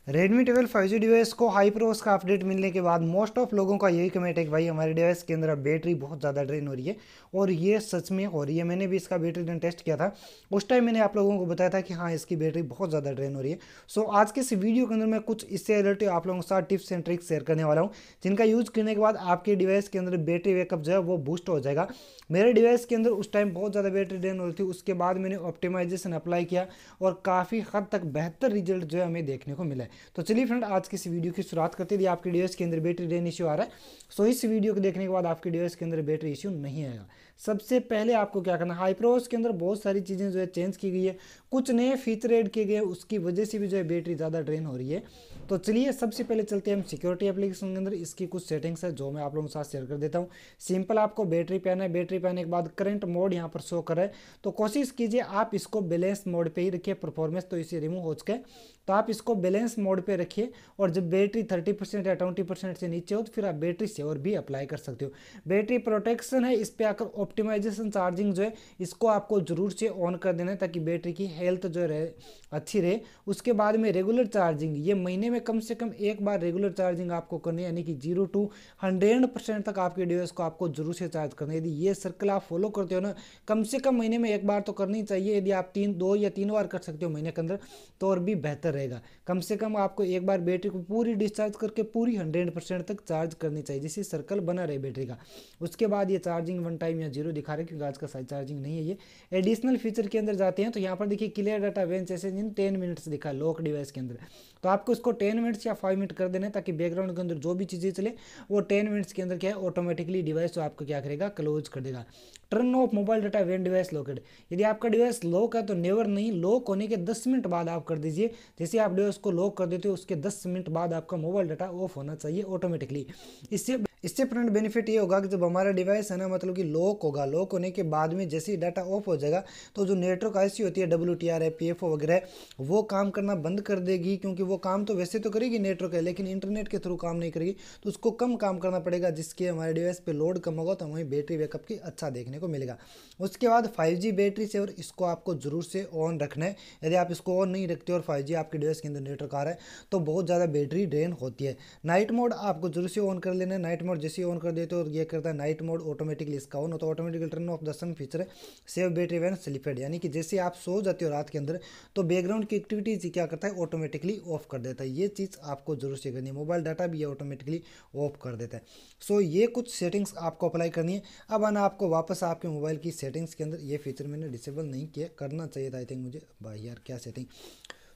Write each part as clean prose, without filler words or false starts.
Redmi 12 5G device को हाइप्रोस का update मिलने के बाद मोस्ट ऑफ लोगों का यही कमेंट है कि भाई हमारे डिवाइस के अंदर बैटरी बहुत ज़्यादा ड्रेन हो रही है। और ये सच में हो रही है। मैंने भी इसका बैटरी ड्रेन टेस्ट किया था। उस टाइम मैंने आप लोगों को बताया था कि हाँ, इसकी बैटरी बहुत ज़्यादा ड्रेन हो रही है। सो आज के इस वीडियो के अंदर मैं कुछ इससे रिलेटेड आप लोगों के साथ टिप्स एंड ट्रिक्स शेयर करने वाला हूँ, जिनका यूज़ करने के बाद आपके डिवाइस के अंदर बैटरी बैकअप जो है वो बूस्ट हो जाएगा। मेरे डिवाइस के अंदर उस टाइम बहुत ज़्यादा बैटरी ड्रेन हो रही थी। उसके बाद मैंने ऑप्टिमाइजेशन अप्लाई किया और काफ़ी हद तक बेहतर रिजल्ट जो है हमें देखने को मिला है। तो चलिए फ्रेंड, आज की इस वीडियो की शुरुआत करते हैं। आपके डिवाइस के अंदर बैटरी ड्रेन इश्यू आ रहा है, सो इस वीडियो को देखने के बाद आपके डिवाइस के अंदर बैटरी इश्यू नहीं आएगा। सबसे पहले आपको क्या करना है, हाइप्रोस के अंदर बहुत सारी चीज़ें जो है चेंज की गई है, कुछ नए फीचर ऐड किए गए, उसकी वजह से भी जो है बैटरी ज़्यादा ड्रेन हो रही है। तो चलिए सबसे पहले चलते हैं हम सिक्योरिटी एप्लीकेशन के अंदर। इसकी कुछ सेटिंग्स है जो मैं आप लोगों के साथ शेयर कर देता हूँ। सिंपल आपको बैटरी पे आना है। बैटरी पे आने के बाद करंट मोड यहाँ पर शो कर रहा है, तो कोशिश कीजिए आप इसको बैलेंस मोड पे ही रखिए। परफॉर्मेंस तो इसे रिमूव हो चुका है, तो आप इसको बैलेंस मोड पे रखिए। और जब बैटरी 30% या 20% से नीचे हो तो फिर आप बैटरी सेवर भी अप्लाई कर सकते हो। बैटरी प्रोटेक्शन है, इस पे आकर ऑप्टिमाइजेशन चार्जिंग जो है इसको आपको जरूर से ऑन कर देना है, ताकि बैटरी की हेल्थ जो रहे अच्छी रहे। उसके बाद में रेगुलर चार्जिंग, ये महीने में कम से कम एक बार रेगुलर चार्जिंग आपको करनी है, यानी कि 0 to 100% तक आपके डिवाइस को आपको जरूर से चार्ज करना है। यदि ये सर्कल आप फॉलो करते हो ना, कम से कम महीने में एक बार तो करनी चाहिए। यदि आप 2 या 3 बार कर सकते हो महीने के अंदर तो और भी बेहतर रहेगा। कम से कम आपको एक बार बैटरी को पूरी डिस्चार्ज करके पूरी 100% तक चार्ज करनी चाहिए, जिससे सर्कल बना रहे बैटरी का। उसके बाद ये चार्जिंग 1 टाइम या 0 दिखा रहे, क्योंकि आज का साइज चार्जिंग नहीं है। ये एडिशनल फीचर के अंदर जाते हैं तो यहाँ पर देखिए क्लियर डाटा वेन चेसेज इन 10 मिनट्स दिखा है लॉक डिवाइस के अंदर। तो आपको इसको 10 मिनट्स या 5 मिनट कर देना है, ताकि बैकग्राउंड के अंदर जो भी चीज़ें चले वो 10 मिनट्स के अंदर क्या है ऑटोमेटिकली डिवाइस जो आपको क्या करेगा, क्लोज कर देगा। Turn off mobile data when device locked, यदि आपका डिवाइस लॉक है तो नेवर नहीं, लॉक होने के 10 मिनट बाद आप कर दीजिए। जैसे आप डिवाइस को लॉक कर देते हो उसके 10 मिनट बाद आपका मोबाइल डाटा ऑफ होना चाहिए ऑटोमेटिकली। इससे इससे फ्रेंड बेनिफिट ये होगा कि जब हमारा डिवाइस है ना, मतलब कि लॉक होगा, लॉक होने के बाद में जैसे ही डाटा ऑफ हो जाएगा तो जो नेटवर्क आईसी होती है WTR है, PFO वगैरह, वो काम करना बंद कर देगी। क्योंकि वो काम तो वैसे तो करेगी नेटवर्क है, लेकिन इंटरनेट के थ्रू काम नहीं करेगी, तो उसको कम काम करना पड़ेगा, जिसके हमारे डिवाइस पे लोड कम होगा तो हमें बैटरी बैकअप की अच्छा देखने को मिलेगा। उसके बाद 5G बैटरी सेवर, इसको आपको जरूर से ऑन रखना है। यदि आप इसको ऑन नहीं रखते और 5G आपके डिवाइस के अंदर नेटवर्क आ रहा है तो बहुत ज़्यादा बैटरी ड्रेन होती है। नाइट मोड आपको जरूर से ऑन कर लेना है। नाइट मोड जैसे ही ऑन कर देते हो और ये करता है नाइट मोड ऑटोमेटिकली, इसका ऑन होता है automatically turn off the sun feature है, सेव बैटरी व्हेन स्लीपेड, यानी कि जैसे आप सो जाते हो रात के अंदर तो बैकग्राउंड की एक्टिविटीज क्या करता है, ऑटोमेटिकली ऑफ कर देता है। ये चीज़ आपको जरूर से करनी है। मोबाइल डाटा भी ये ऑटोमेटिकली ऑफ कर देता है। सो ये कुछ सेटिंग्स आपको अप्लाई करनी है। अब आना आपको वापस आपके मोबाइल की सेटिंग्स के अंदर, ये फीचर मैंने डिसेबल नहीं किया, करना चाहिए था आई थिंक मुझे, भाई यार क्या सेटिंग।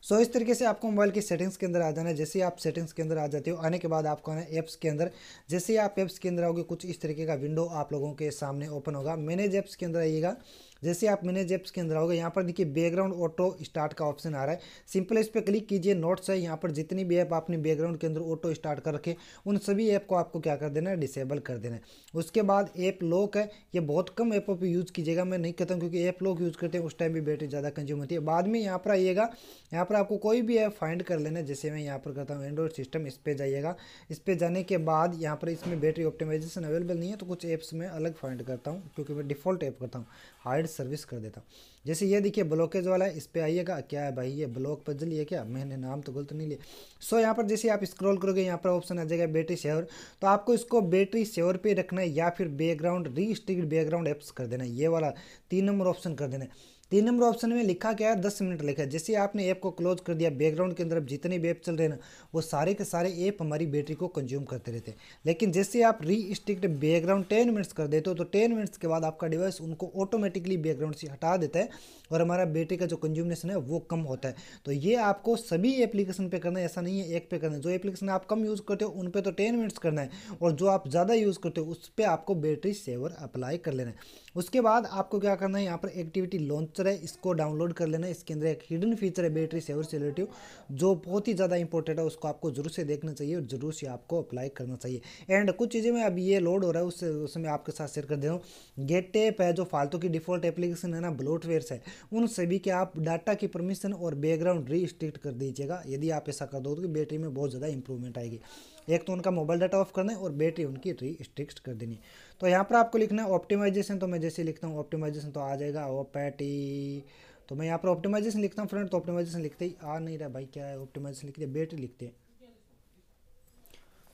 सो इस तरीके से आपको मोबाइल की सेटिंग्स के अंदर आ जाना है। जैसे ही आप सेटिंग्स के अंदर आ जाते हो, आने के बाद आपको आना है ऐप्स के अंदर। जैसे ही आप ऐप्स के अंदर आओगे कुछ इस तरीके का विंडो आप लोगों के सामने ओपन होगा। मैनेज ऐप्स के अंदर आइएगा। जैसे आप मैनेज ऐप्स के अंदर आओगे, यहाँ पर देखिए बैकग्राउंड ऑटो स्टार्ट का ऑप्शन आ रहा है। सिंपल इस पर क्लिक कीजिए। नोट्स है, यहाँ पर जितनी भी ऐप आपने बैकग्राउंड के अंदर ऑटो स्टार्ट कर रखे उन सभी ऐप को आपको क्या कर देना है, डिसेबल कर देना है। उसके बाद ऐप लॉक है, ये बहुत कम ऐपों पर यूज़ कीजिएगा, मैं नहीं कहता हूँ, क्योंकि ऐप लॉक यूज़ करते हैं उस टाइम भी बैटरी ज़्यादा कंज्यूम होती है। बाद में यहाँ पर आइएगा, यहाँ पर आपको कोई भी ऐप फाइंड कर लेना है। जैसे मैं यहाँ पर करता हूँ एंड्रॉइड सिस्टम, इस पर जाइएगा। इस पर जाने के बाद यहाँ पर इसमें बैटरी ऑप्टिमाइजेशन अवेलेबल नहीं है, तो कुछ ऐप्स में अलग फाइंड करता हूँ, क्योंकि मैं डिफ़ॉल्ट ऐप करता हूँ, हाइड सर्विस कर देता हूँ। जैसे ये देखिए ब्लॉकेज वाला है, इस पर आइएगा। क्या है भाई, ये ब्लॉक पजल है क्या, मैंने नाम तो गलत नहीं लिया। सो यहाँ पर जैसे आप स्क्रॉल करोगे यहाँ पर ऑप्शन आ जाएगा बैटरी सेवर, तो आपको इसको बैटरी सेवर पे रखना है, या फिर बैकग्राउंड रीस्ट्रिक्ट बैकग्राउंड ऐप्स कर देना है, ये वाला 3 नंबर ऑप्शन कर देना है। 3 नंबर ऑप्शन में लिखा क्या है, 10 मिनट लिखा है। जैसे आपने ऐप को क्लोज कर दिया, बैकग्राउंड के अंदर जितने भी ऐप चल रहे हैं ना, वो सारे के सारे ऐप हमारी बैटरी को कंज्यूम करते रहते हैं। लेकिन जैसे आप रीस्ट्रिक्ट बैकग्राउंड 10 मिनट्स कर देते हो, तो 10 मिनट्स के बाद आपका डिवाइस उनको ऑटोमेटिकली बैकग्राउंड से हटा देता है और हमारा बैटरी का जो कंज्यूमेशन है वो कम होता है। तो ये आपको सभी एप्लीकेशन पे करना है, ऐसा नहीं है एक पे करना है। जो एप्लीकेशन आप कम यूज़ करते हो उन पे तो 10 मिनट्स करना है, और जो आप ज़्यादा यूज़ करते हो उस पर आपको बैटरी सेवर अप्लाई कर लेना है। उसके बाद आपको क्या करना है, यहाँ पर एक्टिविटी लॉन्चर है, इसको डाउनलोड कर लेना है। इसके अंदर एक हिडन फीचर है बैटरी सेवर से रिलेटिव, जो बहुत ही ज़्यादा इंपॉर्टेंट है, उसको आपको जरूर से देखना चाहिए और जरूर से आपको अप्लाई करना चाहिए। एंड कुछ चीज़ें मैं अभी ये लोड हो रहा है उसमें आपके साथ शेयर कर दे रहा हूँ। गेट टेप है, जो फालतू की डिफॉल्ट एप्लीकेशन है ना, ब्लोटवेयर्स है, उन सभी के आप डाटा की परमिशन और बैकग्राउंड रीस्ट्रिक्ट कर दीजिएगा। यदि आप ऐसा कर दो तो बैटरी में बहुत ज़्यादा इंप्रूवमेंट आएगी। एक तो उनका मोबाइल डाटा ऑफ करना है और बैटरी उनकी रीस्ट्रिक्ट कर देनी है। तो यहाँ पर आपको लिखना है ऑप्टिमाइजेशन, तो मैं जैसे लिखता हूँ ऑप्टिमाइजेशन तो आ जाएगा ओपेटी तो मैं यहाँ पर ऑप्टिमाइजेशन लिखता हूँ फ्रेंड। तो ऑप्टिमाइजेशन लिखते ही आ नहीं रहा भाई, क्या है ऑप्टिमाइजेशन लिख दिया, बैटरी लिखते हैं।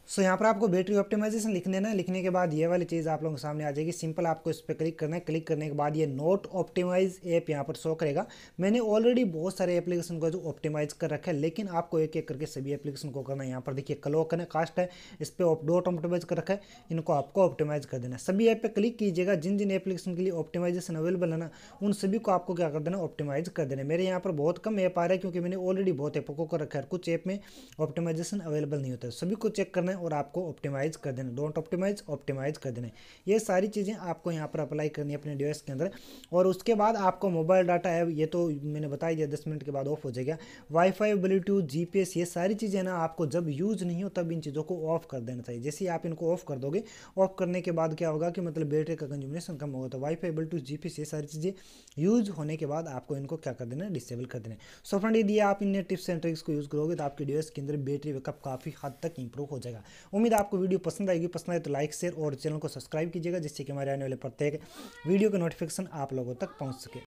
सो यहाँ पर आपको बैटरी ऑप्टिमाइजेशन लिख देना है। लिखने के बाद ये वाली चीज़ आप लोगों के सामने आ जाएगी। सिंपल आपको इस पर क्लिक करना है। क्लिक करने के बाद ये नोट ऑप्टिमाइज ऐप यहाँ पर शो करेगा। मैंने ऑलरेडी बहुत सारे एप्लीकेशन को जो ऑप्टिमाइज कर रखा है, लेकिन आपको एक एक करके सभी एप्लीकेशन को करना है। यहाँ पर देखिए क्लॉक है, कास्ट है, इस पर डॉट ऑप्टिमाइज कर रखा है, इनको आपको ऑप्टिमाइज कर देना है। सभी ऐप पे क्लिक कीजिएगा। जिन जिन एप्लीकेशन के लिए ऑप्टिमाइजेशन अवेलेबल है ना, उन सभी को आपको क्या कर देना, ऑप्टिमाइज कर देना है। मेरे यहाँ पर बहुत कम ऐप आ रहा है क्योंकि मैंने ऑलरेडी बहुत ऐपों को कर रखा है। कुछ ऐप में ऑप्टिमाइजेशन अवेलेबल नहीं होता है। सभी को चेक करना है और आपको ऑप्टिमाइज कर देना, डोंट ऑप्टिमाइज, ऑप्टिमाइज कर देना। ये सारी चीज़ें आपको यहाँ पर अप्लाई करनी है अपने डिवाइस के अंदर। और उसके बाद आपको मोबाइल डाटा है, ये तो मैंने बता दिया 10 मिनट के बाद ऑफ हो जाएगा। वाईफाई, ब्लूटूथ, जीपीएस, ये सारी चीज़ें ना आपको जब यूज़ नहीं हो तब इन चीज़ों को ऑफ कर देना चाहिए। जैसे ही आप इनको ऑफ कर दोगे, ऑफ करने के बाद क्या होगा कि मतलब बैटरी का कंज्यूमेशन कम होगा। तो वाईफाई, ब्लूटूथ, जीपीएस, ये सारी चीज़ें यूज़ होने के बाद आपको इनको क्या कर देना है, डिसेबल कर देना है। सो फ्रेंड, यदि आप इन टिप्स एंड ट्रिक्स को यूज़ करोगे तो आपके डिवाइस के अंदर बैटरी बैकअप काफ़ी हद तक इंप्रूव हो जाएगा। उम्मीद है आपको वीडियो पसंद आएगी। पसंद आए तो लाइक, शेयर और चैनल को सब्सक्राइब कीजिएगा, जिससे कि हमारे आने वाले प्रत्येक वीडियो का नोटिफिकेशन आप लोगों तक पहुंच सके।